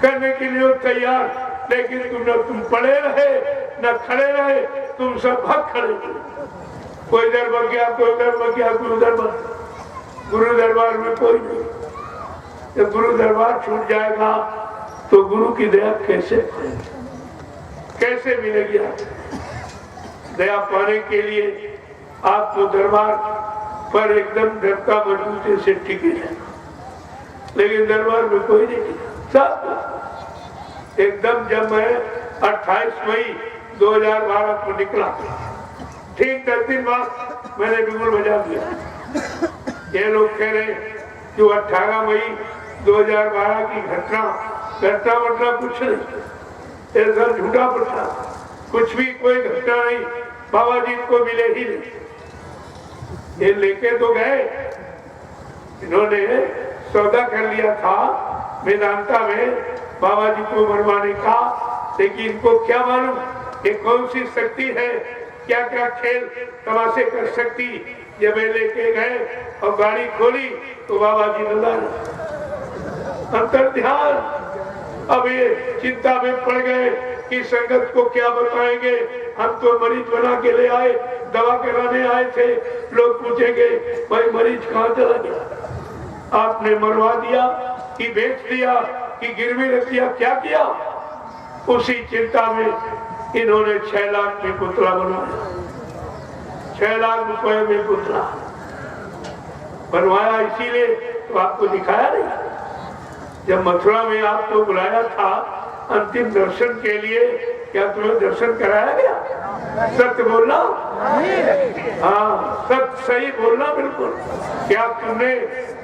करने के लिए तैयार, लेकिन तुम पड़े रहे न खड़े रहे, तुम सब भाग खड़े। कोई इधर भाग गया, कोई उधर भाग गया, कोई उधर भाग। गुरु दरबार में कोई नहीं। जब गुरु दरबार छूट जाएगा तो गुरु की दया कैसे मिलेगी? दया पाने के लिए आपको दरबार पर एकदम धक्का मजबूती से टिके रहना, लेकिन दरबार में कोई नहीं टिका। सब एकदम जब मैं 28 मई 2012 को निकला, ठीक 10 दिन बाद मैंने बिगुल बजा दिया। ये लोग कह रहे जो 18 मई 2012 की घटना कुछ नहीं, ऐसा झूठा प्रचार, कुछ भी कोई घटना नहीं, बाबा जी को मिले ही नहीं। ये लेके तो गए, इन्होंने सौदा कर लिया था वेदांता में बाबा जी को मरवाने का, लेकिन इनको क्या मालूम ये कौन सी शक्ति है, क्या क्या खेल तमाशे कर सकती। जब ये लेके गए और गाड़ी खोली तो बाबा जी नजर अंतर ध्यान। अब ये चिंता में पड़ गए कि संगत को क्या बताएंगे, हम तो मरीज बना के ले आए, दवा कराने आए थे, लोग पूछेंगे भाई मरीज कहाँ चला गया, आपने मरवा दिया कि बेच दिया कि गिरवी रख दिया, क्या किया? उसी चिंता में इन्होंने 6 लाख में पुतला बनाया, 6 लाख रुपए में पुतला बनवाया। इसीलिए तो आपको दिखाया नहीं। जब मथुरा में आपको बुलाया था अंतिम दर्शन के लिए, क्या तुम्हें दर्शन कराया गया? सत्य बोलना, हाँ सत्य सही बोलना बिल्कुल। क्या तुमने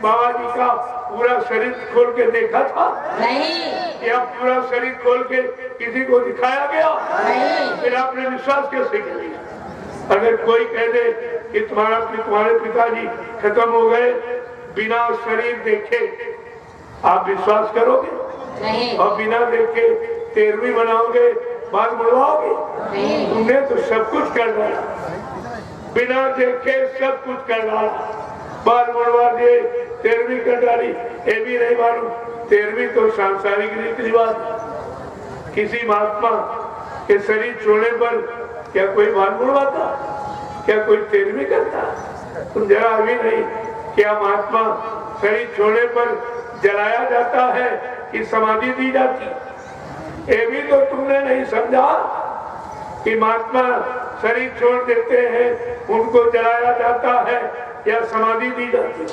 बाबा जी का पूरा शरीर खोल के देखा था? नहीं। क्या पूरा शरीर खोल के किसी को दिखाया गया? नहीं। फिर आपने विश्वास कैसे कर लिया? अगर कोई कह दे कि तुम्हारे पिताजी खत्म हो गए बिना शरीर देखे, आप विश्वास करोगे? नहीं। और बिना देखे 13वीं बनाओगे, बाल मुड़वाओगे? तुमने तो सब कुछ कर डाला, बिना देखे सब कुछ कर डाला, बाल मुड़वा दिए, 13वीं कर डाली। ये भी नहीं मालूम 13वीं तो सांसारिक रीति रिवाज। किसी महात्मा के शरीर छोड़ने पर क्या कोई बाल मुड़वाता? क्या कोई 13वीं करता? तुम जरा अभी नहीं, क्या महात्मा शरीर छोड़ने पर जलाया जाता है कि समाधि दी जाती? ये भी तो तुमने नहीं समझा कि महात्मा शरीर छोड़ देते हैं, उनको जलाया जाता है या समाधि दी जाती है।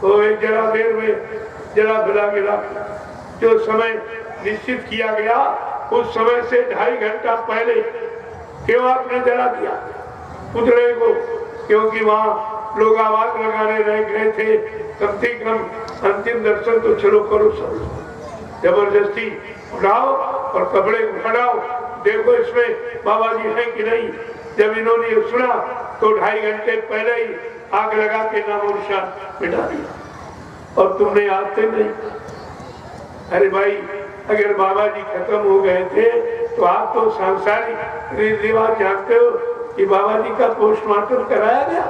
तो एक जरा देर में जला भला गिरा, जो समय निश्चित किया गया उस समय से 2.5 घंटा पहले क्यों आपने जला दिया पुतले को? क्योंकि वहाँ लोग आवाज लगाने रह गए थे, कम से कम अंतिम दर्शन तो चलो करो सब। जबरदस्ती उठाओ और कपड़े हटाओ, देखो इसमें बाबा जी हैं कि नहीं। जब इन्होंने सुना तो 2.5 घंटे पहले ही आग लगा के नामो निशान मिटा दिया। और तुमने आते नहीं। अरे भाई, अगर बाबा जी खत्म हो गए थे तो आप तो सांसारिक रीति रिवाज जानते हो कि बाबा जी का पोस्टमार्टम कराया गया।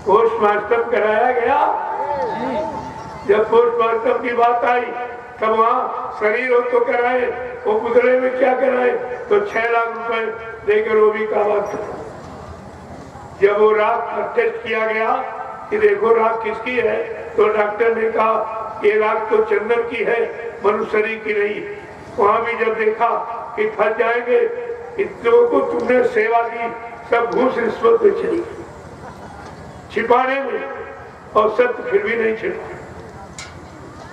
पोस्टमार्टम कराया गया। जब पोस्टमार्टम की बात आई तब वहाँ शरीर हो तो कराए, वो पुतले में क्या कराए? तो 6 लाख रुपए देकर वो भी का बात। जब वो राख टेस्ट किया गया कि देखो राख किसकी है, तो डॉक्टर ने कहा ये राख तो चंदन की है, मनुष्य शरीर की नहीं। वहाँ भी जब देखा कि फंस जाएंगे, इतनों को तुमने सेवा दी, सब घूस रिश्वत में चली छिपाने में, और सत्य फिर भी नहीं छिपा।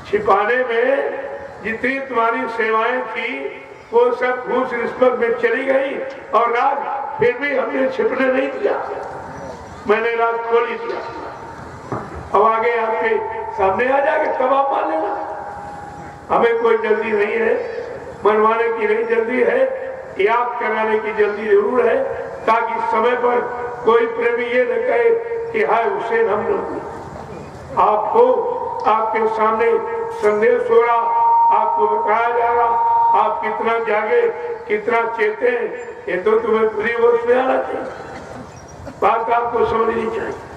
छिपाने में जितनी तुम्हारी सेवाएं थी वो सब घूस रिश्वत में चली गई, और रात फिर भी हमने छिपने नहीं दिया। मैंने रात खोल ही दिया। अब आगे आपके सामने आ जाएगा तब आप मान लेना। हमें कोई जल्दी नहीं है, मनवाने की नहीं जल्दी है, याद कराने की जल्दी जरूर है, ताकि समय पर कोई प्रेमी ये न कहे कि हाय हुसैन हम लोग। आपको आपके सामने संदेश हो रहा, आपको बताया जा रहा, आप कितना जागे कितना चेते, ये तो तुम्हें पूरी होश में आना चाहिए। बात आपको समझनी चाहिए।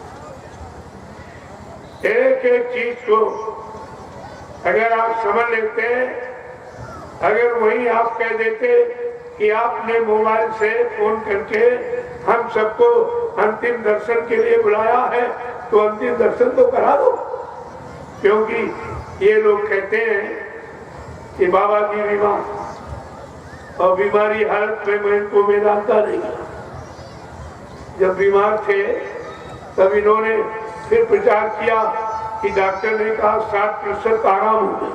एक एक चीज को अगर आप समझ लेते, अगर वही आप कह देते कि आपने मोबाइल से फोन करके हम सबको अंतिम दर्शन के लिए बुलाया है, तो अंतिम दर्शन तो करा दो। क्योंकि ये लोग कहते हैं कि बाबा जी बीमार, और बीमारी हालत में मैं इनको वेदांता नहीं। जब बीमार थे तब इन्होंने फिर प्रचार किया कि डॉक्टर ने कहा 60% आराम हो गए,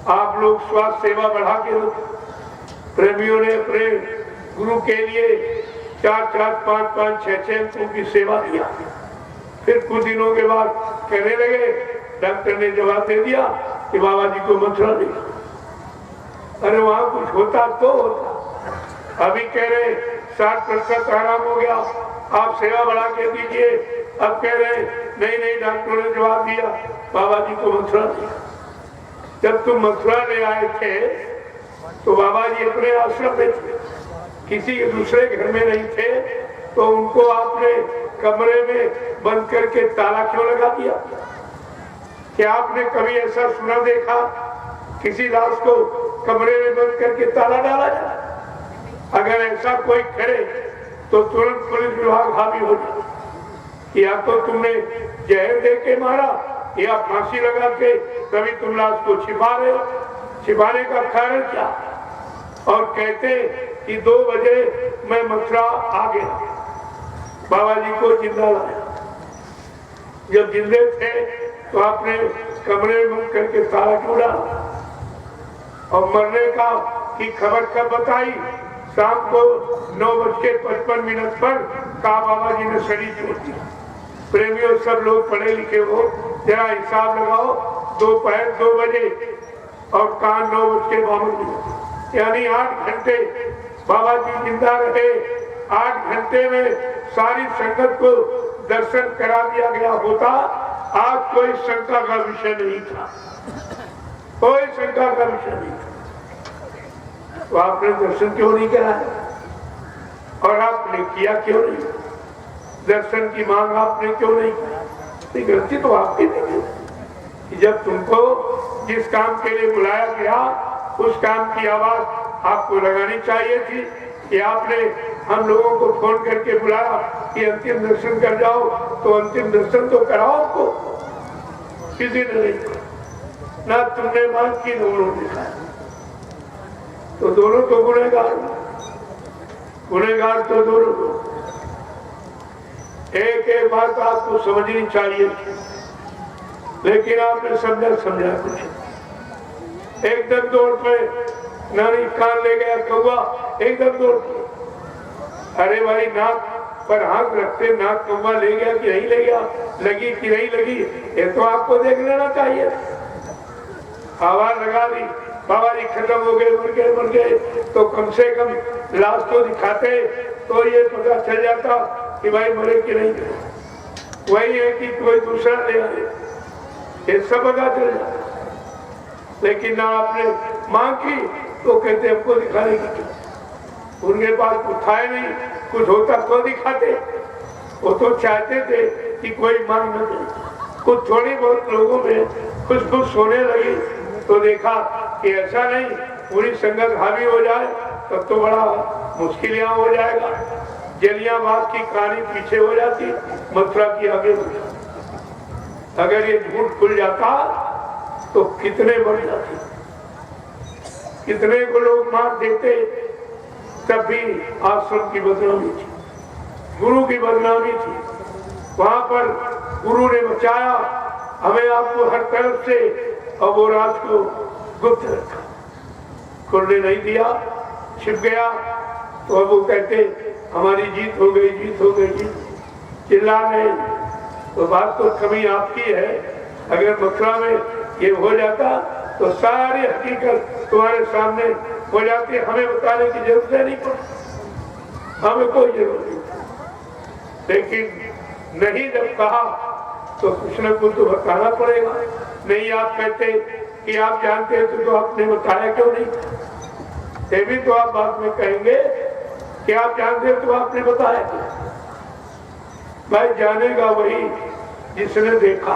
आप लोग स्वास्थ्य सेवा बढ़ा के रखो। प्रेमियों ने अपने गुरु के लिए 4-4, 5-5, 6-6 अंकों की सेवा किया। फिर कुछ दिनों के बाद कहने लगे, डॉक्टर ने जवाब दे दिया कि बाबा जी को मथुरा नहीं। अरे वहां कुछ होता तो होता। अभी कह रहे 60% आराम हो गया, आप सेवा बढ़ा के दीजिए। अब कह रहे नहीं, डॉक्टर ने जवाब दिया बाबा जी को मथुरा नहीं। जब तुम मथुरा ले आए थे तो बाबा जी अपने आश्रम में थे, किसी दूसरे घर में नहीं थे, तो उनको आपने कमरे में बंद करके ताला क्यों लगा दिया? क्या आपने कभी ऐसा सुना देखा किसी लाश को कमरे में बंद करके ताला डाला जाए? अगर ऐसा कोई करे तो तुरंत पुलिस विभाग हावी हो जाए। या तो तुमने जहर दे के मारा या फांसी लगा के कभी तुम लाश को छिपा रहे हो। छिपाने का कारण क्या? और कहते कि 2 बजे मैं मथुरा आ गया, बाबा जी को जिंदा लाया। जब जिंदे थे तो आपने कमरे में बंद करके ताला क्यों डाला? और मरने का की खबर कब बताई? शाम को 9:55 पर कहा बाबा जी ने शरीर छोड़ दिया। प्रेमियों, सब लोग पढ़े लिखे हो, जरा हिसाब लगाओ। दोपहर 2 बजे और कहा 9:52, यानी 8 घंटे बाबा जी जिंदा रहे। 8 घंटे में सारी संगत को दर्शन करा दिया गया होता, आज कोई शंका का विषय नहीं था, कोई शंका का विषय नहीं था। तो आपने दर्शन क्यों नहीं कराया? और आपने किया क्यों नहीं? दर्शन की मांग आपने क्यों नहीं की? गलती तो आपकी नहीं कि जब तुमको जिस काम के लिए बुलाया गया उस काम की आवाज आपको लगानी चाहिए थी कि आपने हम लोगों को फोन करके बुलाया कि अंतिम दर्शन कर जाओ, तो अंतिम दर्शन तो कराओ आपको। किसी ने नहीं, ना तुमने मांग की ना उन्होंने दिखाया। तो दोनों तो गुनहगार तो दोनों। एक बात आपको समझनी चाहिए, लेकिन आपने समझा कुछ। एकदम दौड़ पे नानी कान ले गया कौवा, एकदम दौड़ पे। अरे भाई, नाक पर हाथ रखते नाक कौवा ले गया कि नहीं ले गया, लगी कि नहीं लगी, ये तो आपको देख लेना चाहिए। आवाज लगा दी, बाबा जी खत्म हो गए, मर गए, तो कम से कम लाश तो दिखाते, तो ये पता चल जाता कि भाई मरे कि नहीं। वही है कि कोई दूसरा ले आए, ये सब पता चल जाता। लेकिन ना आपने मांग की तो कहते हमको दिखाने की। उनके पास कुछ था नहीं, कुछ होता तो दिखाते। वो तो चाहते थे कि कोई मांग न दे। कुछ थोड़ी बहुत लोगों में खुशबू सोने लगी तो देखा कि ऐसा नहीं, पूरी संगत हावी हो जाए तब तो बड़ा मुश्किल यहाँ हो जाएगा। जलियांवाला की कहानी पीछे हो जाती, मथुरा की आगे हो जाती। अगर ये झूठ खुल जाता तो कितने मर जाते, कितने को लोग मार देते। तब भी आश्रम की बदनामी थी, गुरु की बदनामी थी। वहां पर गुरु ने बचाया हमें, आपको हर तरफ से, और वो राज को गुप्त रखा, खुलने नहीं दिया, छिप गया। तो अब वो कहते हमारी जीत हो गई, जीत हो गई, जीत चिल्ला रहे। तो बात तो कमी आपकी है। अगर मथुरा में ये हो जाता तो सारी हकीकत तुम्हारे सामने हो जाती, हमें बताने की जरूरत नहीं पड़ती, हमें कोई जरूरत नहीं। लेकिन नहीं, जब कहा तो कुछ न कुछ तो बताना पड़ेगा। नहीं आप कहते कि आप जानते थे तो आपने बताया क्यों नहीं? ये भी तो आप बाद में कहेंगे कि आप जानते तो आपने बताया क्यों? भाई जानेगा वही जिसने देखा,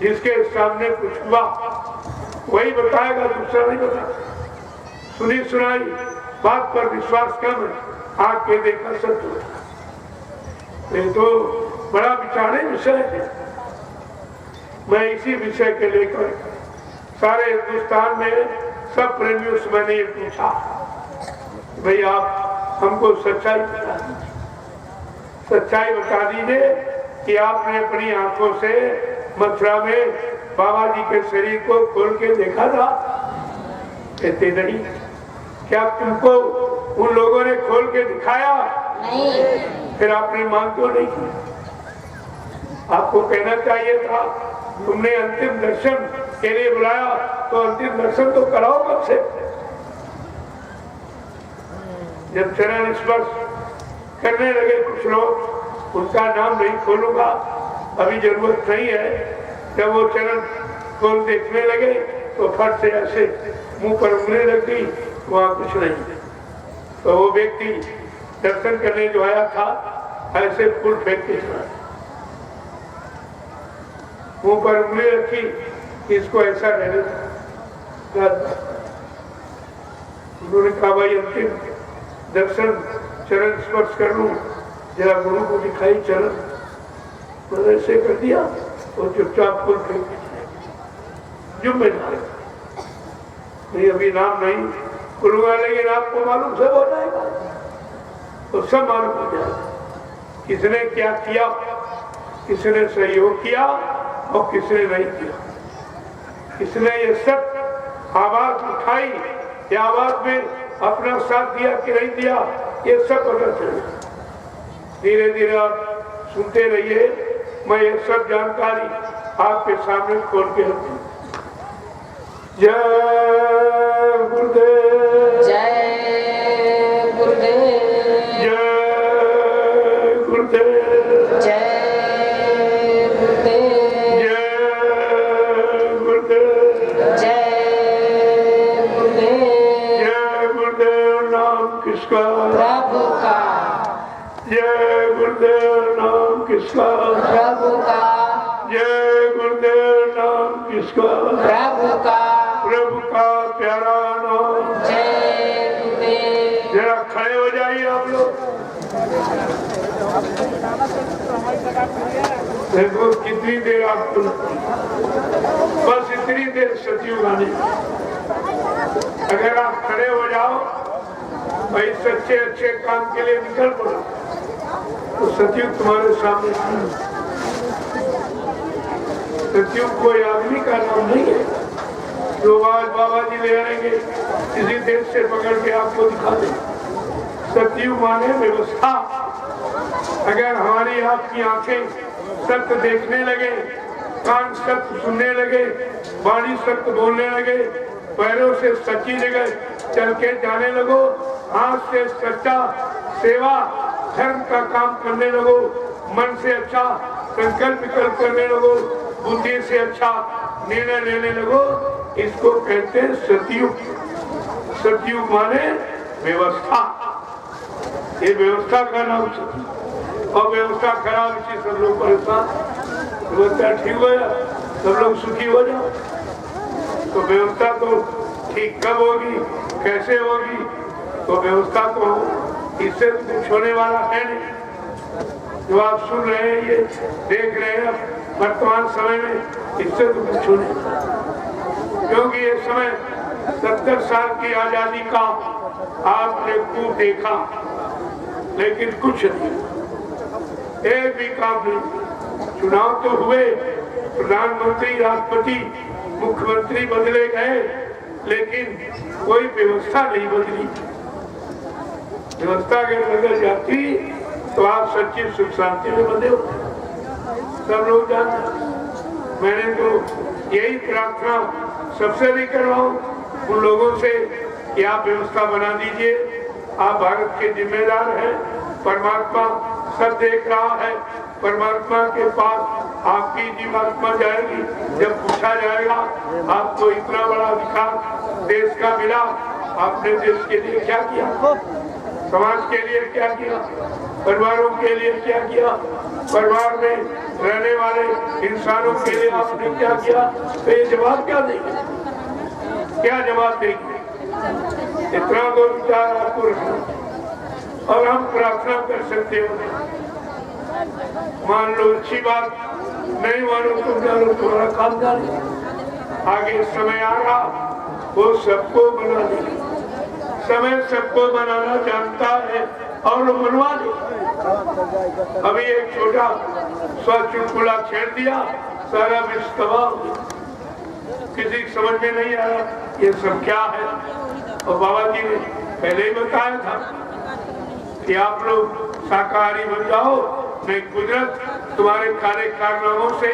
जिसके सामने कुछ हुआ वही बताएगा, दूसरा नहीं बताएगा। सुनी सुनाई बात पर विश्वास कम है, आंख के देखा सत्य। ये तो बड़ा विचारणीय विषय है। मैं इसी विषय के लेकर सारे हिंदुस्तान में सब प्रेमियों से मैंने ये पूछा, भाई आप हमको सच्चाई बता दीजिए, सच्चाई बता दीजिए कि आपने अपनी आंखों से मथुरा में बाबा जी के शरीर को खोल के देखा था। कहते नहीं। क्या तुमको उन लोगों ने खोल के दिखाया? नहीं। फिर आपने मांग क्यों नहीं की? आपको कहना चाहिए था, तुमने अंतिम दर्शन के लिए बुलाया तो अंतिम दर्शन तो कराओ कब से। जब चरण स्पर्श करने लगे कुछ लोग, उनका नाम नहीं खोलूंगा, अभी जरूरत नहीं है। जब वो चरण खोल देखने लगे तो फट से ऐसे मुंह पर उंगली लग गई, वहां कुछ नहीं। तो वो व्यक्ति दर्शन करने जो आया था ऐसे फूल फेंक के चला, मुंह पर उंगली रखी कि इसको ऐसा रहने दो। उन्होंने कहा भाई अंतिम दर्शन चरण स्पर्श कर लूं, जरा गुरु को दिखाई चरण, तो ऐसे कर दिया और चुपचाप फूल फेंक के जिम्मेदार नहीं। अभी नाम नहीं खुलूंगा, लेकिन आपको मालूम सब हो जाएगा, तो सब मालूम हो जाएगा किसने क्या किया, किसने सहयोग किया और किसने नहीं किया, किसने ये सब आवाज उठाई या आवाज में अपना साथ दिया कि नहीं दिया, ये सब पता चलेगा। धीरे धीरे आप सुनते रहिए, मैं ये सब जानकारी आपके सामने खोल के रखूं। जय गुरुदेव, जय गुरुदेव, जय गुरुदेव, जय गुरुदेव, जय गुरुदेव, जय गुरुदेव। जय गुरुदेव नाम किसका? प्रभु का। जय गुरुदेव नाम किसका? प्रभु का। जय गुरुदेव नाम किसका? प्रभु का। प्रभु का प्यारा नाम। जय गुरुदेव। जरा खड़े हो जाइए आप लोग। देखो कितनी देर आपको, बस इतनी देर सचिव गाने। अगर आप खड़े हो जाओ भाई सच्चे अच्छे काम के लिए निकल पड़ो, तो सचिव तुम्हारे सामने। सचिव कोई आदमी का नाम नहीं है जो आज बाबा जी ले आएंगे किसी देश से पकड़ के आपको दिखा दे। सचिव माने व्यवस्था। अगर हमारी आपकी आंखें सत्य देखने लगे, कान सत्य सुनने लगे, वाणी सत्य बोलने लगे, पैरों से सच्ची जगह चल के जाने लगो, हाथ से सच्चा सेवा धर्म का काम करने लगो, मन से अच्छा संकल्प विकल्प करने लगो, बुद्धि से अच्छा निर्णय लेने लगो, इसको कहते हैं सतयुग। सतयुग माने व्यवस्था। ये व्यवस्था का नाम सतयुग। और व्यवस्था खराब, इसी सब लोग परेशान। व्यवस्था ठीक हो जाए, सब लोग सुखी हो जाओ। तो व्यवस्था तो ठीक कब होगी, कैसे होगी? तो व्यवस्था तो इससे कुछ होने वाला है नहीं। जो आप सुन रहे हैं, ये देख रहे हैं वर्तमान समय में, इससे तो कुछ नहीं, क्योंकि ये समय 70 साल की आजादी का आपने खूब देखा, लेकिन कुछ नहीं, एक भी काम नहीं। चुनाव तो हुए, प्रधानमंत्री, राष्ट्रपति, मुख्यमंत्री बदले गए, लेकिन कोई व्यवस्था नहीं बदली। व्यवस्था अगर बदल जाती तो आप सच्ची सुख शांति में बंधे हो, सब लोग जानते। मैंने तो यही प्रार्थना सबसे भी करवाऊं उन लोगों से कि आप व्यवस्था बना दीजिए। आप भारत के जिम्मेदार हैं, परमात्मा सब देख रहा है। परमात्मा के पास आपकी जीवात्मा जाएगी, जब पूछा जाएगा आपको इतना बड़ा अधिकार देश का मिला, आपने देश के लिए क्या किया? समाज के लिए क्या किया, परिवारों के लिए क्या किया, परिवार में रहने वाले इंसानों के लिए आपने क्या किया, तो ये जवाब क्या देंगे, क्या जवाब देंगे? इतना तो विचार आपको रखना। और हम प्रार्थना कर सकते हो, मान लो अच्छी बात, नहीं मानो तो जानो तुम्हारा काम जाने। आगे समय आ रहा, वो सबको बना देगा। समय सबको बनाना जानता है और वो बनवा दे। अभी एक छोटा सा चुटकुला छेड़ दिया, सारा विश्व तबाह हो गया। किसी की समझ में नहीं आया ये सब क्या है। और बाबा जी ने पहले ही बताया था कि आप लोग शाकाहारी बन जाओ, नहीं कुदरत तुम्हारे खाने कारनामों से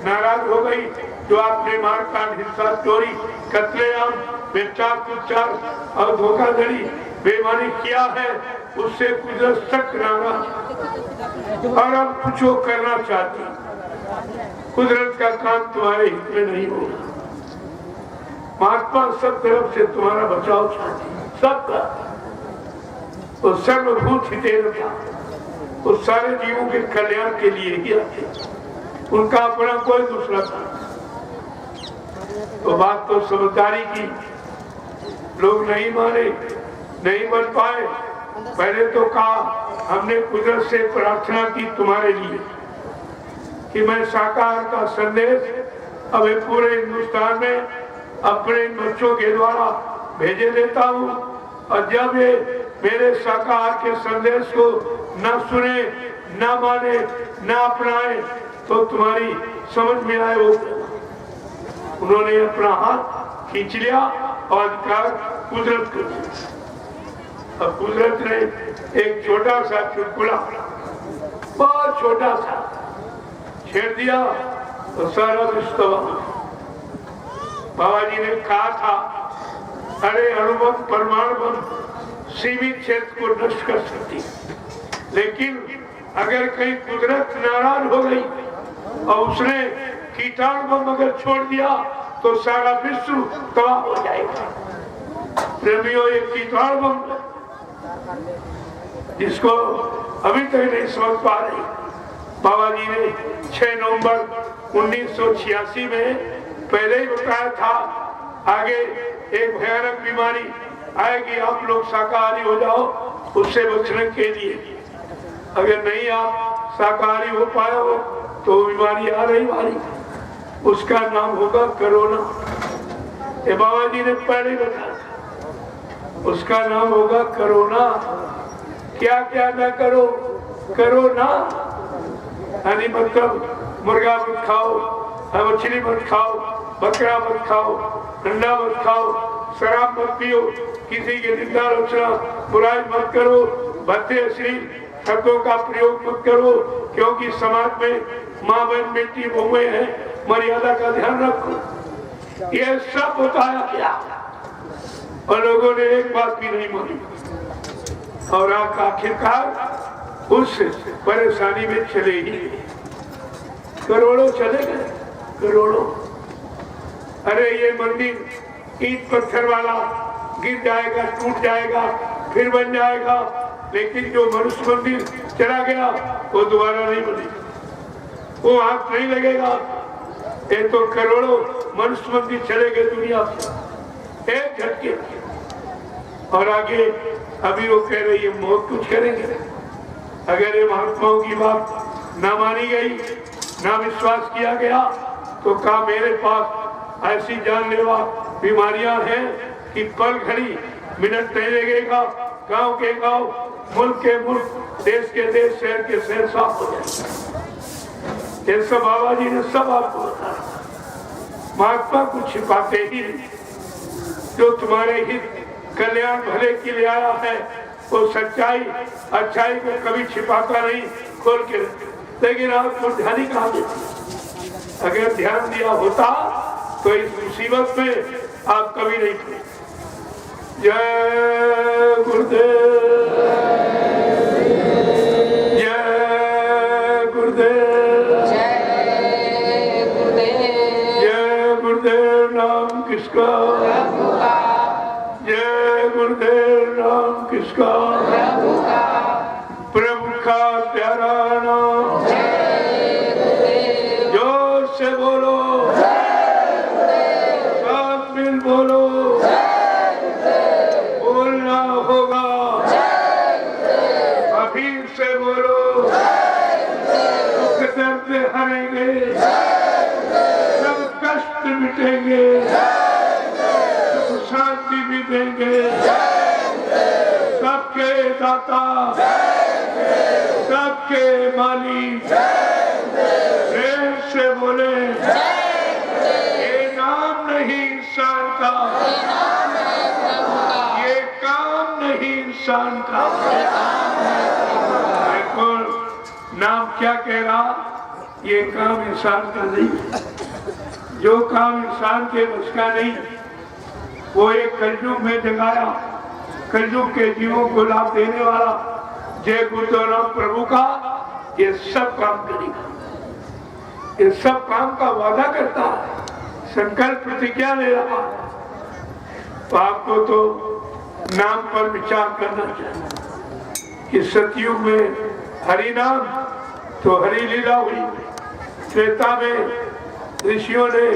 नाराज हो गई। जो आपने मारकाट, हिंसा, चोरी, कत्लेआम, व्यभिचार, कुचार और धोखाधड़ी, बेईमानी किया है, उससे कुदरत सख्त नाराज और अब कुछ करना चाहती। कुदरत का काम तुम्हारे हित में नहीं होगा। महात्मा सब तरफ से तुम्हारा बचाव चाहती, सबका। वो सर्वभूत हितेन था, वो सारे जीवों के कल्याण के लिए ही आते, उनका अपना कोई दूसरा था। तो बात तो समझदारी की, लोग नहीं माने, नहीं बन पाए। पहले तो कहा हमने कुदरत से प्रार्थना की तुम्हारे लिए कि मैं शाकाहार का संदेश अब पूरे हिंदुस्तान में अपने बच्चों के द्वारा भेजे देता हूँ। और जब ये मेरे शाकाहार के संदेश को न सुने, न माने, न अपनाए, तो तुम्हारी समझ में आए वो। उन्होंने अपना हाथ खींच लिया और अधिकार कुदरत कर दिया। अब कुदरत ने एक छोटा सा चुटकुला, बहुत छोटा सा छेड़ दिया तो सारा विश्व तबाह। बाबा जी ने कहा था, अरे अणुबम परमाणु बम सीमित क्षेत्र को नष्ट कर सकती, लेकिन अगर कहीं कुदरत नाराज हो गई और उसने कीटाणु बम अगर छोड़ दिया तो सारा विश्व तबाह हो जाएगा। प्रेमियों, ये कीटाणु बम जिसको अभी तक नहीं समझ पा रही, बाबा जी ने 6 नवंबर 1986 में पहले ही बताया था, आगे एक भयानक बीमारी आएगी, आप लोग शाकाहारी हो जाओ उससे बचने के लिए। अगर नहीं आप शाकाहारी हो पाए हो तो बीमारी आ रही वाली, उसका नाम होगा कोरोना। ये बाबा जी ने पहले ही बताया था, उसका नाम होगा कोरोना। क्या क्या ना करो, करो ना, यानी मतलब मुर्गा मत खाओ, मछली मत खाओ, बकरा मत खाओ, अंडा मत खाओ, शराब मत पियो, किसी की निंदा आलोचना बुराई मत करो, भद्दे अश्लील शब्दों का प्रयोग मत करो, क्योंकि समाज में माँ बहन बेटी बहुएं हैं, मर्यादा का ध्यान रखो। ये सब बताया गया और लोगों ने एक बात भी नहीं मानी और आखिरकार उस परेशानी में चले ही गए। करोड़ों चले गए, करोड़ों। अरे ये मंदिर ईंट पत्थर वाला गिर जाएगा, टूट जाएगा, फिर बन जाएगा, लेकिन जो मनुष्य मंदिर चला गया वो दोबारा नहीं बनेगा, वो हाथ नहीं लगेगा। ये तो करोड़ों मनुष्य मंदिर चले गए दुनिया से एक झटके। और आगे अभी वो कह रही है मौत कुछ करेंगे। अगर ये महात्माओं की बात ना मानी गई, ना विश्वास किया गया, तो कहा मेरे पास ऐसी जानलेवा बीमारियां हैं कि पल घड़ी मिनट नहीं लगेगा, गांव के गांव, मुल्क के मुल्क, देश के देश, शहर के शहर साफ हो जाएंगे। ये सब बाबा जी ने सब आपको बताया। महात्मा कुछ छिपाते ही नहीं, जो तुम्हारे हित कल्याण भले के लिए आया है वो सच्चाई अच्छाई को कभी छिपाता नहीं, खोल के रखते। लेकिन आपको ध्यान ही कहाँ देते। अगर ध्यान दिया होता तो इस मुसीबत में आप कभी नहीं थे। जय गुरुदेव, जय गुरुदेव, जय गुरुदेव। जय गुरुदेव। नाम किसका? प्रभु का। जय गुरुदेव। नाम किसका? प्रभु देंगे, शांति भी देंगे। सबके दाता, सबके मालिक, प्रेम से बोले ये नाम नहीं इंसान का, ये काम नहीं इंसान का। देखो नाम क्या कह रहा, ये काम इंसान का नहीं। जो काम इंसान के बस का नहीं, वो एक कलयुग में जगाया, कलयुग के जीवों को लाभ देने वाला जय गुरुदेव प्रभु का ये सब काम करेगा। ये सब काम का वादा करता है, संकल्प प्रतिज्ञा ले रहा है। तो आपको तो नाम पर विचार करना चाहिए कि सतयुग में हरि नाम तो हरि लीला हुई, त्रेता में ऋषियों ने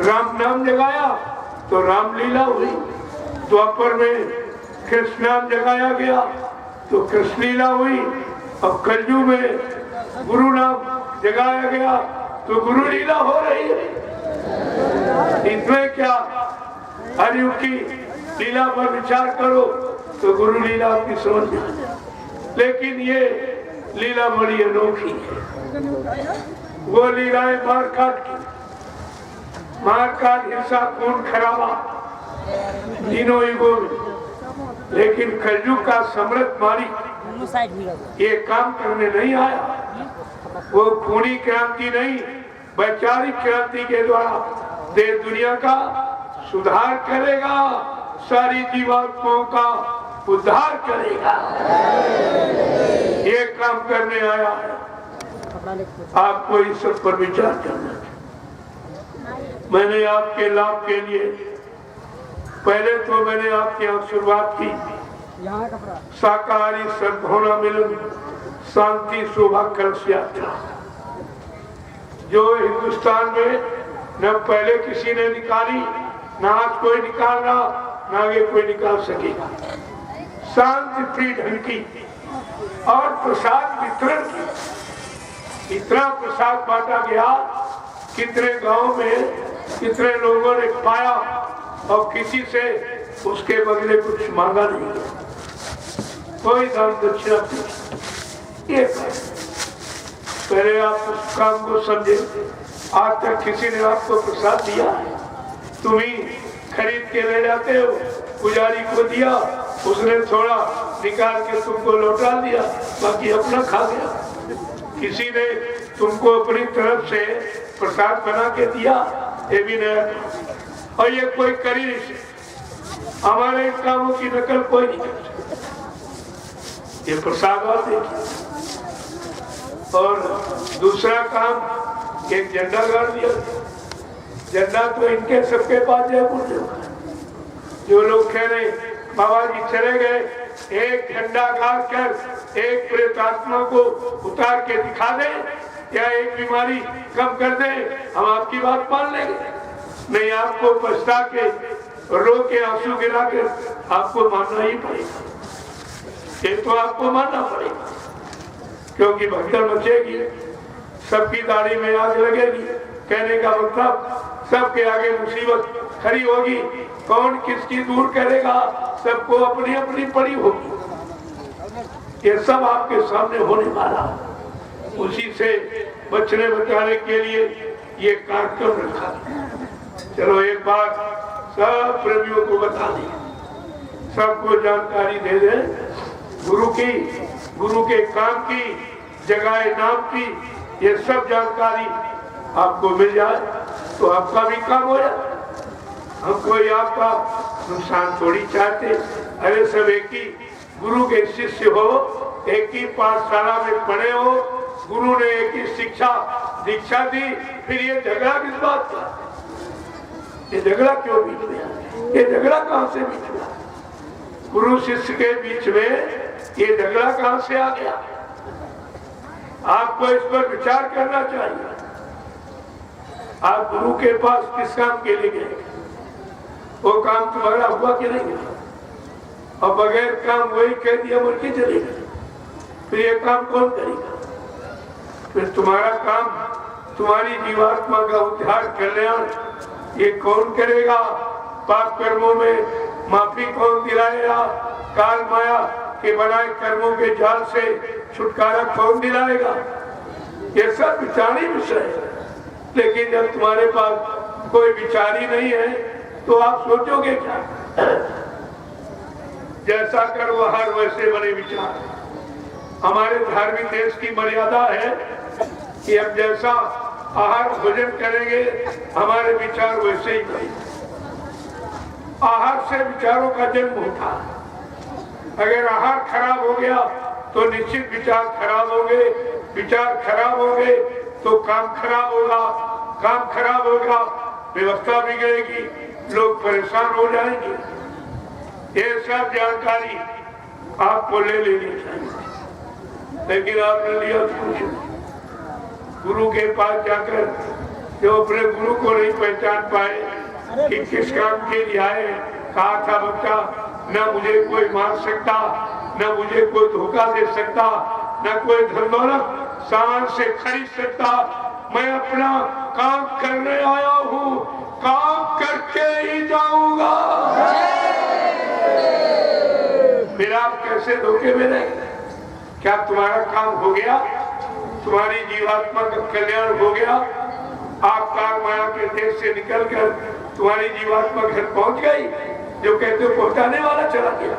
राम नाम जगाया तो रामलीला हुई, द्वापर में कृष्ण नाम जगाया गया तो कृष्ण लीला हुई, अब कलयुग में गुरु नाम जगाया गया तो गुरु लीला हो रही है। इसमें क्या, हर युग की लीला पर विचार करो तो गुरु लीला आपकी समझ में आ जाए। लेकिन ये लीला बड़ी अनोखी है। वो लीलाएं मारकाट की, मारकाट, हिंसा, खून खराबा तीनों युगों में। लेकिन कलयुग का समृद्ध मालिक ये काम करने नहीं आया। वो खूनी क्रांति नहीं, वैचारिक क्रांति के द्वारा देश दुनिया का सुधार करेगा, सारी जीवात्माओं का उद्धार करेगा। ये काम करने आया है। आपको इस सब पर विचार करना चाहिए। मैंने आपके लाभ के लिए पहले तो मैंने आपके यहाँ शुरुआत की, शाकाहारी सद्भावना मिलन शांति शोभा कलश यात्रा, जो हिंदुस्तान में न पहले किसी ने निकाली, न आज कोई निकाल रहा, न आगे कोई निकाल सकेगा। शांति प्रिय ढंग की और प्रसाद वितरण की। इतना प्रसाद बांटा गया, कितने गांव में कितने लोगों ने पाया और किसी से उसके बदले कुछ मांगा नहीं, कोई दान दक्षिणा नहीं। पहले आप उस काम को समझे। आज तक किसी ने आपको प्रसाद दिया, तुम ही खरीद के ले जाते हो, पुजारी को दिया, उसने थोड़ा निकाल के तुमको लौटा दिया, बाकी अपना खा गया। किसी ने तुमको अपनी तरफ से प्रसाद बना के दिया, ये भी नया। और ये कोई कर ही नहीं सकता, हमारे कामों की नकल कोई नहीं कर सकता। ये प्रसाद आते। और दूसरा काम, एक झंडा गाड़ दिया। झंडा तो इनके सबके पास जयपुर में। जो लोग कह रहे बाबा जी चले गए, एक झंडा गाड़ कर एक प्रेतात्मा को उतार के दिखा दे या एक बीमारी कम कर दे, हम आपकी बात मान लेंगे। नहीं, आपको पछता के रो के आंसू गिरा के आपको मानना ही पड़ेगा। ये तो आपको मानना पड़ेगा, क्योंकि भगदड़ मचेगी, सबकी दाढ़ी में आग लगेगी। कहने का मतलब सबके आगे मुसीबत खड़ी होगी, कौन किसकी दूर करेगा, सबको अपनी अपनी पड़ी होगी। ये सब आपके सामने होने वाला, उसी से बचने बचाने के लिए ये कार्यक्रम रखा। चलो एक बार सब प्रेमियों को बता दें, सबको जानकारी दे दें गुरु की, गुरु के काम की, जगह नाम की, ये सब जानकारी आपको मिल जाए तो आपका भी काम हो जाए। हम कोई आपका नुकसान थोड़ी चाहते। अरे सब एक ही गुरु के शिष्य हो, एक ही पाठशाला में पढ़े हो, गुरु ने एक ही शिक्षा दीक्षा दी, फिर ये झगड़ा किस बात का? ये झगड़ा क्यों बीच में? ये झगड़ा कहां से बीच में? गुरु शिष्य के बीच में ये झगड़ा कहां से आ गया? आपको इस पर विचार करना चाहिए। आप गुरु के पास किस काम के लिए गए? वो काम तुम्हारा हुआ कि नहीं? और बगैर काम वही कह दिया मुर्गी चली गई, फिर ये काम कौन करेगा? फिर तुम्हारा काम तुम्हारी जीवात्मा का उद्धार कल्याण ये कौन करेगा? पाप कर्मों में माफी कौन दिलाएगा? काल माया के बनाए कर्मों के जाल से छुटकारा कौन दिलाएगा? ये सब विचारी विषय है। लेकिन जब तुम्हारे पास कोई विचारी नहीं है तो आप सोचोगे क्या? जैसा कर वो हर वैसे बने विचार। हमारे धार्मिक देश की मर्यादा है कि अब जैसा आहार भोजन करेंगे हमारे विचार वैसे ही बने। आहार से विचारों का जन्म होता है। अगर आहार खराब हो गया तो निश्चित विचार खराब होंगे, विचार खराब होंगे तो काम खराब होगा, काम खराब होगा व्यवस्था बिगड़ेगी, लोग परेशान हो जाएंगे। ये सब जानकारी आपको ले लेनी चाहिए। लेकिन आपने लिया कुछ गुरु के पास जाकर जो अपने गुरु को नहीं पहचान पाए कि किस काम के लिए आए। कहा था बच्चा, न मुझे कोई मार सकता, न मुझे कोई धोखा दे सकता, न कोई धन दौलत सामान से खरीद सकता। मैं अपना काम करने आया हूँ, काम करके ही जाऊंगा। फिर आप कैसे धोखे में रहेंगे? क्या तुम्हारा काम हो गया? तुम्हारी जीवात्मा का कल्याण हो गया? आप काल माया के देश से निकलकर तुम्हारी जीवात्मा घर पहुंच गई? जो कहते हो पहुंचाने वाला चला गया।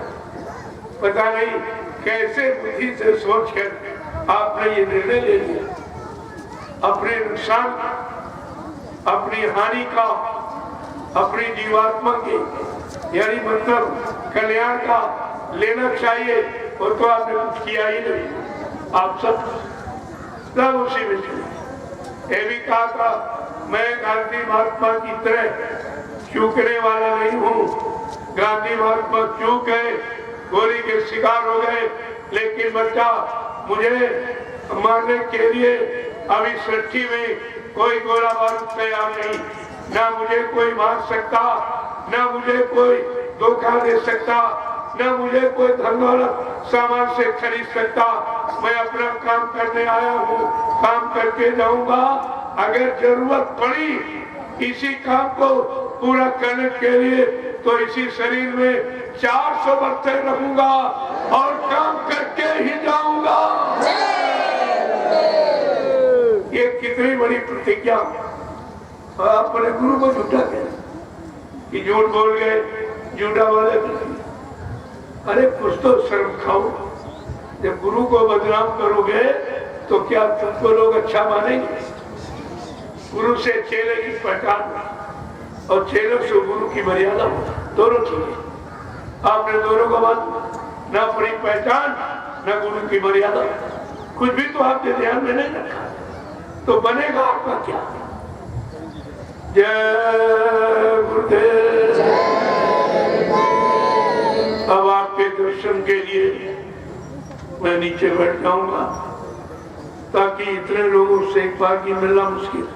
पता नहीं कैसे बुद्धि से सोचकर आपने ये निर्णय ले लिया। अपने नुकसान, अपनी हानि का, अपनी जीवात्मा के यानी मतलब कल्याण का लेना चाहिए, और तो आपने कुछ किया ही नहीं। आप सब उसी में चले। ये भी कहा था, मैं गांधी महात्मा की तरह चूकने वाला नहीं हूँ। गांधी महात्मा चूक गए, गोली के शिकार हो गए, लेकिन बच्चा मुझे मारने के लिए अभी सृष्टि में कोई गोला बारूद तैयार नहीं। ना मुझे कोई मार सकता, ना मुझे कोई धोखा दे सकता, न मुझे कोई धन दौलत सामान से खरीद सकता। मैं अपना काम करने आया हूँ, काम करके जाऊंगा। अगर जरूरत पड़ी इसी काम को पूरा करने के लिए तो इसी शरीर में 400 बरसे रहूंगा और काम करके ही जाऊंगा। ये कितनी बड़ी प्रतिज्ञा। अपने गुरु को झूठा कह कि झूठ बोल गए, झूठा वाले। अरे कुछ तो शर्म खाओ। जब गुरु को बदनाम करोगे तो क्या तुमको लोग अच्छा मानेंगे? गुरु से चेले की पहचान और चेलों से गुरु की मर्यादा दोनों चीजें। आपने दोनों को मान, न अपनी पहचान न गुरु की मर्यादा, कुछ भी तो आपके ध्यान में नहीं रखा, तो बनेगा आपका क्या? जय गुरुदेव। अब आपके दर्शन के लिए मैं नीचे बैठ जाऊंगा, ताकि इतने लोगों से एक बार की मिलना मुश्किल,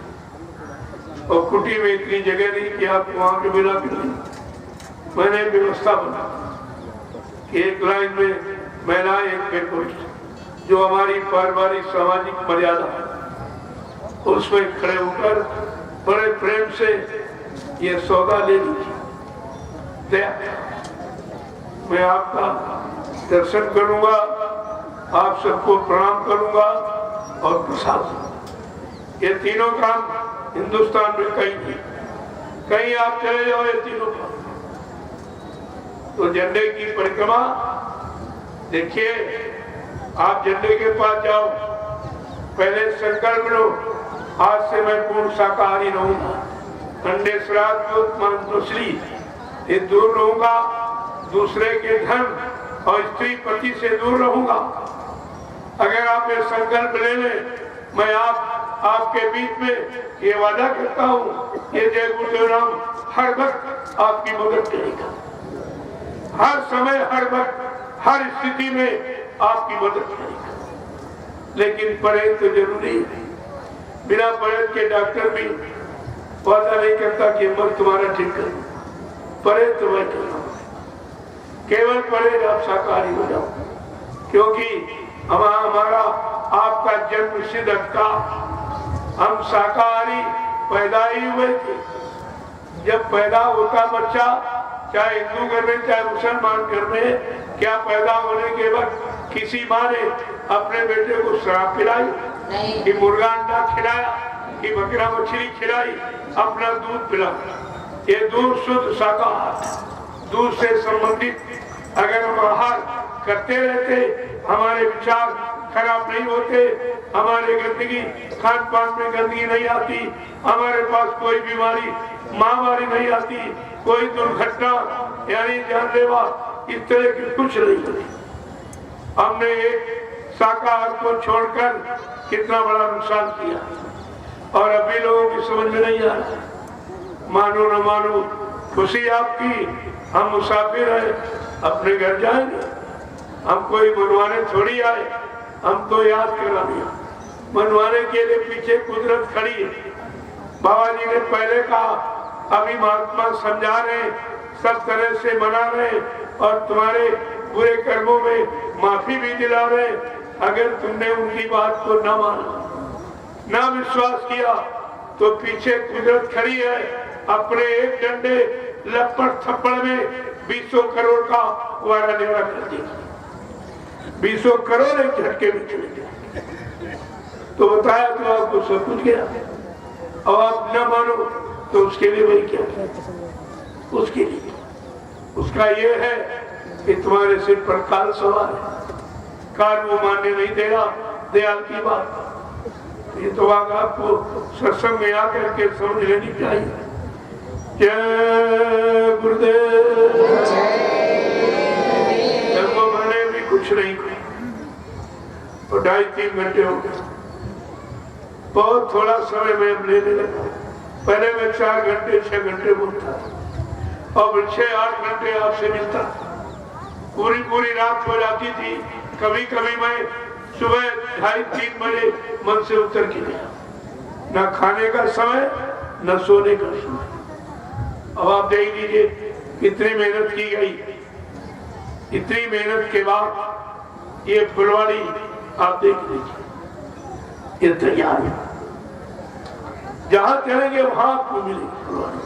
और कुटी में इतनी जगह नहीं कि आप वहां के मिला भी नहीं। मैंने व्यवस्था बना कि एक लाइन में महिलाएं, एक पे पुरुष, जो हमारी पारिवारिक सामाजिक मर्यादा है उसमें खड़े होकर बड़े प्रेम से ये सौदा ले लीजिए। मैं आपका दर्शन करूंगा, आप सबको प्रणाम करूंगा और प्रसाद। ये तीनों काम हिंदुस्तान में कहीं नहीं, कहीं आप चले जाओ ये तीनों काम। तो झंडे की परिक्रमा देखिए, आप झंडे के पास जाओ, पहले संकल्प लो, आज से मैं पूर्ण शाकाहारी रहूंगा, अंडे श्राद्ध दूध मांस मछली ये दूर रहूंगा, दूसरे के धन और स्त्री पति से दूर रहूंगा। अगर आप ये संकल्प ले लें, मैं आपके बीच में ये वादा करता हूँ, ये जय गुरुदेव राम हर वक्त आपकी मदद करेगा। हर समय, हर वक्त, हर स्थिति में आपकी मदद करेगा। लेकिन परहेज तो जरूरी है। बिना परहेज के डॉक्टर भी वादा नहीं करता कि मैं तुम्हारा ठीक करूं। परहेज तो मैं करता हूं, केवल परहेज आप शाकाहारी हो जाओ, क्योंकि हमारा आपका जन्म सिद्ध अधिकार, हम शाकाहारी पैदा ही हुए थे। जब पैदा होता बच्चा, चाहे हिंदू घर में चाहे मुसलमान घर में, क्या पैदा होने के बाद किसी माँ ने अपने बेटे को शराब पिलाई, कि मुर्गा अंडा खिलाया, कि बकरा मछली खिलाई, अपना दूध पिलाया? ये दूध शुद्ध शाकाहार, दूध से संबंधित अगर हम आहार करते रहते, हमारे विचार खराब नहीं होते, हमारे गंदगी खान पान में गंदगी नहीं आती, हमारे पास कोई बीमारी महामारी नहीं आती, कोई दुर्घटना यानी जानलेवा इस तरह की कुछ नहीं होती। हमने एक शाकाहार को छोड़कर कितना बड़ा नुकसान किया और अभी लोगों की समझ में नहीं आ रहा। मानो न मानो, खुशी आपकी, हम मुसाफिर हैं, अपने घर जाएंगे, हम कोई मनवाने थोड़ी आए, हम तो याद करा दिया। मनवाने के लिए पीछे कुदरत खड़ी है। बाबा जी ने पहले कहा, अभी महात्मा समझा रहे, सब तरह से मना रहे और तुम्हारे बुरे कर्मों में माफी भी दिला रहे। अगर तुमने उनकी बात को न माना, न विश्वास किया, तो पीछे कुदरत खड़ी है, अपने एक डंडे लपड़ थप्पड़ में 20 करोड़ का वारा न्यारा कर देगी। 20 करोड़ एक झटके में चले गए। तो बताया तो आपको सब कुछ गया। अब आप न मानो तो उसके लिए वही क्या, उसके लिए उसका ये है कि तुम्हारे सिर पर काल सवार है, काल वो मानने नहीं देगा दयाल की बात। ये तो आपको सत्संग में आकर के समझ लेनी चाहिए। जय गुरुदेव। जब मैंने भी कुछ नहीं किया तो 2.5-3 घंटे हो गए। बहुत थोड़ा समय में अब लेने लगा। पहले मैं 4 घंटे 6 घंटे बोलता था, अब 6-8 घंटे आपसे मिलता। पूरी रात हो जाती थी। कभी कभी मैं सुबह 2:30-3 बजे मन से उतर के गया, न खाने का समय न सोने का समय। अब आप देख लीजिए कितनी मेहनत की गई। इतनी मेहनत के बाद ये फुलवाड़ी आप देख लीजिए, ये तैयार है। जहां चलेंगे वहां आपको मिलेगी फुलवाड़ी,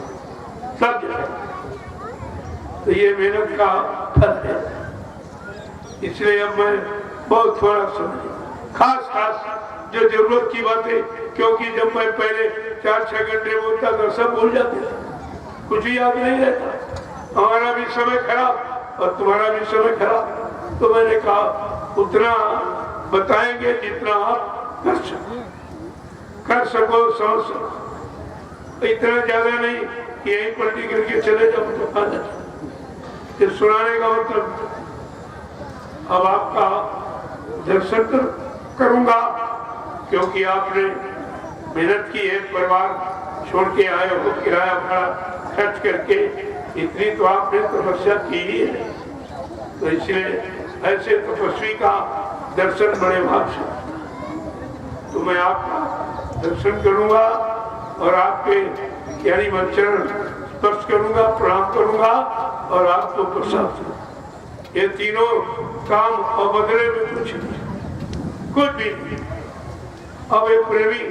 सब जगह। तो ये मेहनत का फल है। इसलिए अब मैं बहुत थोड़ा समय, खास जो जरूरत की बातें, क्योंकि जब मैं पहले 4-6 घंटे बोलता था सब भूल जाते थे, कुछ भी याद नहीं रहता। हमारा भी समय खराब और तुम्हारा भी समय खराब। तो मैंने कहा उतना बताएंगे जितना आप कर सको समझ सको। इतना ज्यादा नहीं कि यही पलटी करके चले जाओ तो खा जाए। ये सुनाने का मतलब अब आपका दर्शन करूंगा, क्योंकि आपने मेहनत की है, परिवार छोड़ के आए हो, किराया भाड़ा खर्च करके, इतनी तो आपने तपस्या की ही है। तो इसलिए ऐसे तपस्वी का दर्शन बड़े भाग से। तो मैं आपका दर्शन करूंगा और आपके यानी मैं चरण स्पर्श करूंगा, प्रणाम करूंगा और आपको प्रसाद दूंगा। ये तीनों काम और बदले में कुछ नहीं, कुछ भी नहीं। अब एक प्रेमी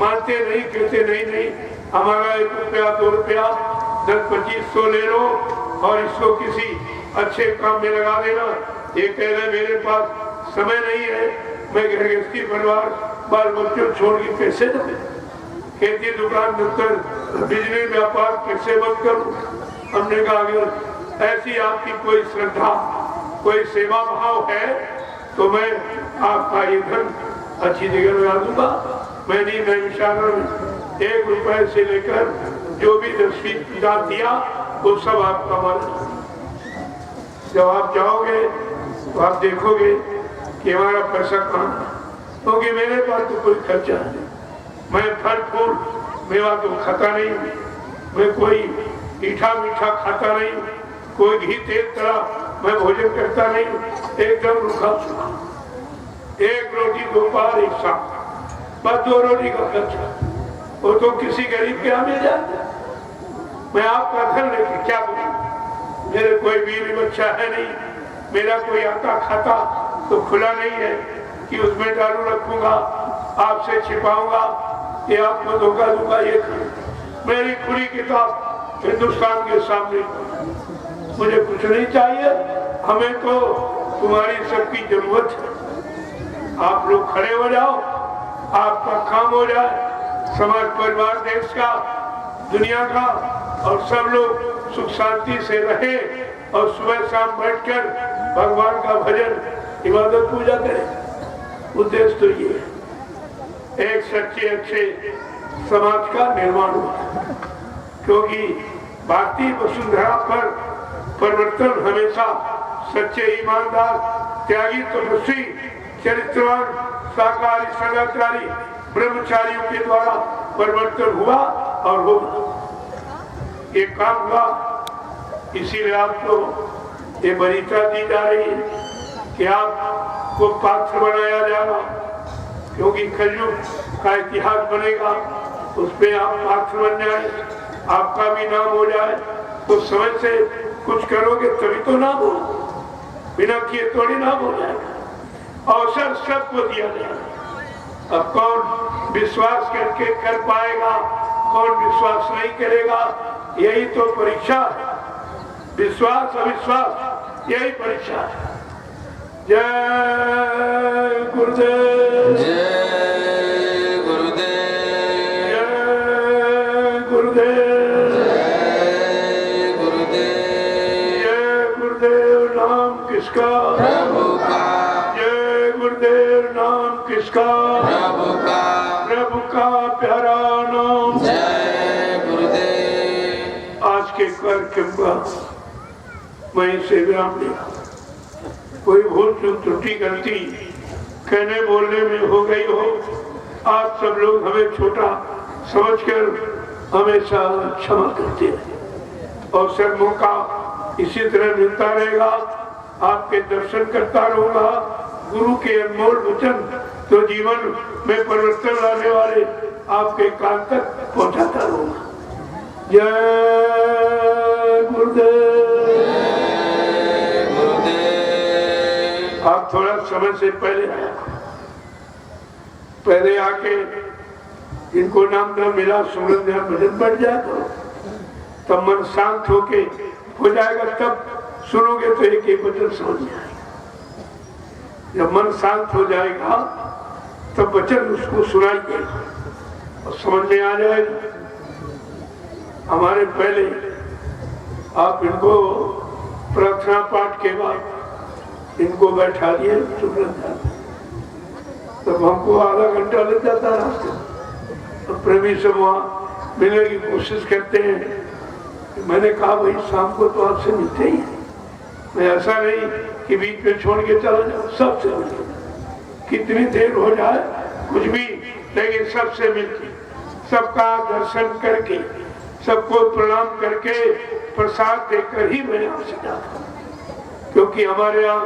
मानते नहीं, कहते नहीं, हमारा 1 रुपया 2 रुपया 10-25 ले लो और इसको किसी अच्छे काम में लगा देना। ये कह रहे मेरे पास समय नहीं है, मैं घर गृहस्थी परिवार बाल बच्चों छोड़ के कैसे जाए, खेती दुकान दफ्तर बिजनेस व्यापार कैसे बंद करूं। हमने कहा अगर ऐसी आपकी कोई श्रद्धा, कोई सेवा भाव है तो मैं आपका ये धन अच्छी जगह लगा दूंगा। मैं विचार 1 रुपए से लेकर जो भी 10-20 दिया वो सब आपका मान। जब आप जाओगे तो आप देखोगे कि हमारा पैसा कहाँ, क्योंकि मेरे पास तो कोई खर्चा नहीं। मैं फल फूल मेवा तो खाता नहीं, मैं कोई मीठा खाता नहीं, कोई घी तेल तला मैं भोजन करता नहीं, एकदम रूखा सूखा। 1 रोटी दोपहर 1 शाम, बस 2 रोटी का खर्चा, वो तो किसी गरीब के यहाँ मिल जाता है। मैं आपका धन लेके क्या करूं? मेरे कोई बीवी बच्चा है नहीं, मेरा कोई आता खाता तो खुला नहीं है कि उसमें डालू रखूंगा, आपसे छिपाऊंगा, ये आपको धोखा दूंगा। ये मेरी खुली किताब हिंदुस्तान के सामने। मुझे कुछ नहीं चाहिए, हमें तो तुम्हारी सबकी जरूरत है। आप लोग खड़े हो जाओ, आपका काम हो जाए, समाज परिवार देश का, दुनिया का, और सब लोग सुख शांति से रहे और सुबह शाम बैठकर भगवान का भजन इबादत पूजा करें। उद्देश्य तो ये है, एक सच्चे अच्छे समाज का निर्माण हो, क्योंकि भारतीय वसुंधरा पर परिवर्तन हमेशा सच्चे ईमानदार त्यागी तपस्वी चरित्रवान शाकाहारी सदाचारी ब्रह्मचारियों के द्वारा परिवर्तन हुआ और होगा। ये काम हुआ, इसीलिए आपको ये वरीयता दी जा रही है कि आपको पात्र बनाया जा रहा, क्योंकि कलयुग का इतिहास बनेगा, उसमें आप पात्र बन जाए, आपका भी नाम हो जाए। तो समय से कुछ करोगे तभी तो नाम हो, बिना किए थोड़ी नाम हो जाएगा। अवसर सबको दिया जाएगा। अब कौन विश्वास करके कर पाएगा, कौन विश्वास नहीं करेगा, यही तो परीक्षा है। विश्वास अविश्वास यही परीक्षा है। जय गुरुदेव, जय गुरुदेव, जय गुरुदेव, जय गुरुदेव। जय गुरुदेव नाम किसका? प्रभु का, जय गुरुदेव नाम किसका? प्रभु का, प्रभु का प्यारा नाम। जय गुरुदेव। आज के कार्यक्रम का वहीं से विराम लिया। कोई भूल चूक त्रुटि गलती कहने बोलने में हो गई हो, आप सब लोग हमें छोटा समझकर हमेशा क्षमा करते हैं। और सब मौका इसी तरह मिलता रहेगा, आपके दर्शन करता रहूंगा। गुरु के अनमोल वचन तो जीवन में परिवर्तन लाने वाले आपके कान तक पहुंचाता रहूंगा। जय गुरुदेव। आप थोड़ा समय से पहले आके जिनको नाम न मिला सुमरन ध्यान भजन बढ़ जाए तब मन शांत होके हो जाएगा, तब सुनोगे तो एक एक वचन समझ में आएगा। जब मन शांत हो जाएगा तब वचन उसको सुनाई देगा और समझ में आ जाएगा। हमारे पहले आप इनको प्रार्थना पाठ के बाद इनको बैठा दिए सुमरन ध्यान, तब हमको आधा घंटा लग जाता है रास्ते। और प्रेमी से वहाँ मिलने की कोशिश करते हैं। मैंने कहा भाई शाम को तो आपसे मिलते ही हैं, मैं ऐसा नहीं कि बीच में छोड़ के चला जाऊँ, सबसे मिलते, कितनी देर हो जाए कुछ भी, लेकिन सबसे मिलके सबका दर्शन करके सबको प्रणाम करके प्रसाद देकर ही मैं आपसे जाता हूँ। क्योंकि हमारे यहाँ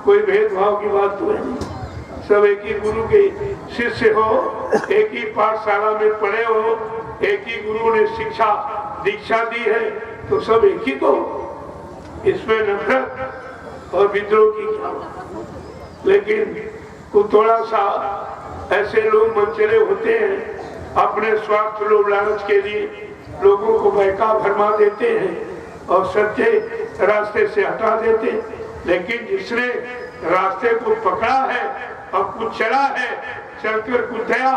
कोई भेदभाव की बात तो है नहीं, सब एक ही गुरु के शिष्य हो, एक ही पाठशाला में पढ़े हो, एक ही गुरु ने शिक्षा दीक्षा दी है, तो सब एक ही तो। इसमें नफरत और विद्रोह की क्या बात। लेकिन कुछ थोड़ा सा ऐसे लोग मनचले होते हैं, अपने स्वार्थ लोभ लालच के लिए लोगों को बहका भरमा देते हैं और सच्चे रास्ते से हटा देते हैं। लेकिन जिसने रास्ते को पकड़ा है और कुछ चला है, चलकर कुछ दया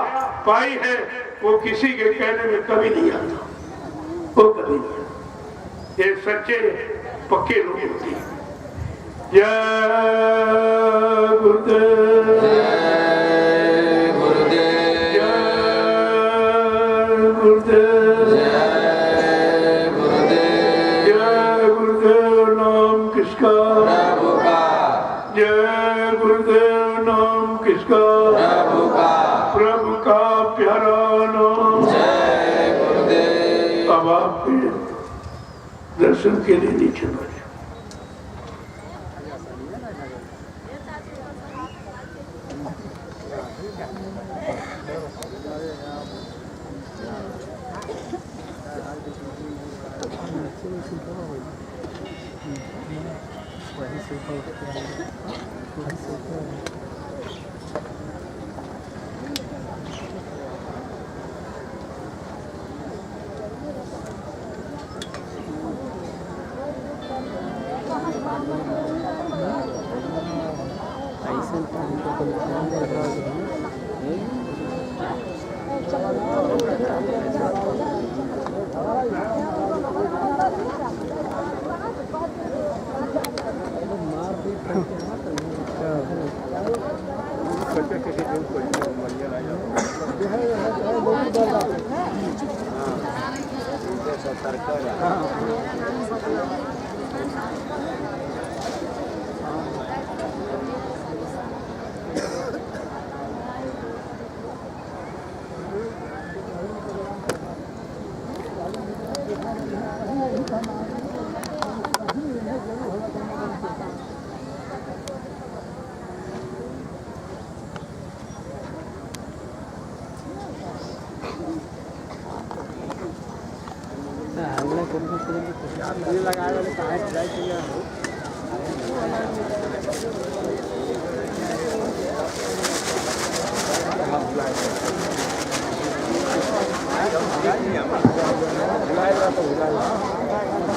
पाई है, वो किसी के कहने में कभी नहीं आता, वो कभी नहीं। ये सच्चे पक्के लोग होते हैं। जय गुरुदेव, जय गुरुदेव, जय गुरुदेव, जय गुरुदेव। जय गुरुदेव नाम किसका? प्रभु का, जय गुरुदेव नाम किसका? प्रभु का, प्रभु का प्यारा नाम। जय गुरुदेव। अब आप दर्शन के लिए नीचे बैठे।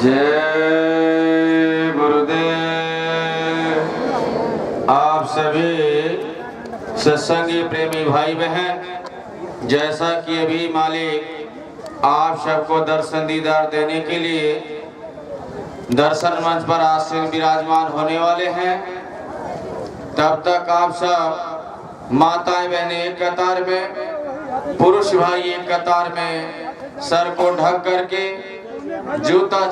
जय गुरुदेव। आप सभी सत्संगी प्रेमी भाई बहन, जैसा कि अभी मालिक आप सबको दर्शन दीदार देने के लिए दर्शन मंच पर आसीन विराजमान होने वाले हैं, तब तक आप सब माताएं बहनें एक कतार में, पुरुष भाई एक कतार में सर को ढक करके जूता